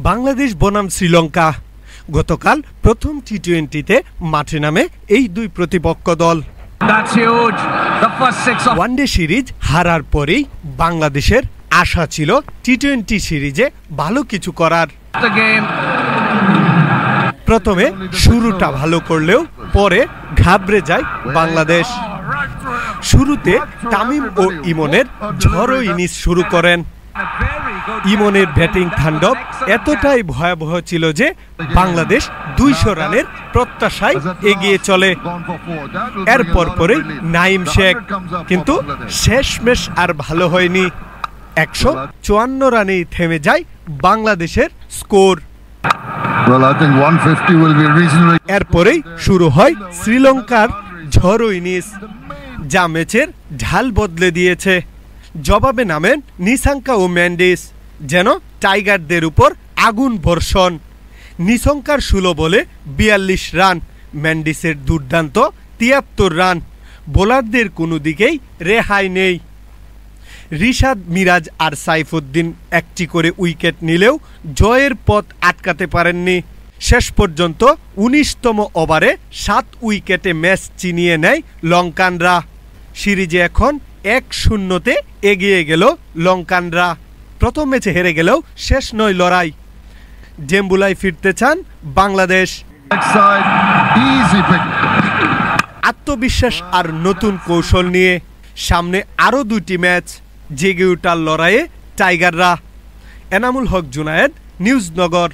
বাংলাদেশ বনাম শ্রীলঙ্কা গতকাল প্রথম টি-20তে মাঠে নামে এই দুই প্রতিপক্ষ দল। ওয়ানডে সিরিজ হারার পরেই বাংলাদেশের আশা ছিল টি-20 সিরিজে ভালো কিছু করার। প্রথমে শুরুটা ভালো করলেও পরে ঘাবড়ে যায় বাংলাদেশ। শুরুতে তামিম ও ইমনের ঝড়ো ইনিংস শুরু করেন। ইমনের ব্যাটিং তাণ্ডব এতটাই ভয়াবহ ছিল যে বাংলাদেশ 200 রানের প্রত্যাশায় এগিয়ে চলে। এরপর পরেই নাইম শেখ, কিন্তু শেষমেশ আর ভালো হয়নি। 154 রানেই থেমে যায় বাংলাদেশের স্কোর। এরপরেই শুরু হয় শ্রীলঙ্কার ঝড়ো ইনিংস, যা ম্যাচের ঢাল বদলে দিয়েছে। জবাবে নামেন নিশাঙ্কা ও মেন্ডিস, যেন টাইগারদের উপর আগুন বর্ষণ। নিশঙ্কার 16 বলে 42 রান, মেন্ডিসের দুর্দান্ত 73 রান। বোলারদের কোনো দিকেই রেহাই নেই। রিশাদ, মিরাজ আর সাইফুদ্দিন একটি করে উইকেট নিলেও জয়ের পথ আটকাতে পারেননি। শেষ পর্যন্ত 19তম ওভারে 7 উইকেটে ম্যাচ ছিনিয়ে নেয় লঙ্কানরা। সিরিজে এখন 1-0-তে এগিয়ে গেল লঙ্কানরা। প্রথম ম্যাচে হেরে গেলেও শেষ নয় লড়াই। জেম্বুলায় ফিরতে চান বাংলাদেশ। আত্মবিশ্বাস আর নতুন কৌশল নিয়ে সামনে আরও 2টি ম্যাচ, জেগে ওঠার লড়াইয়ে টাইগাররা। এনামুল হক জুনায়েদ, নিউজ নগর।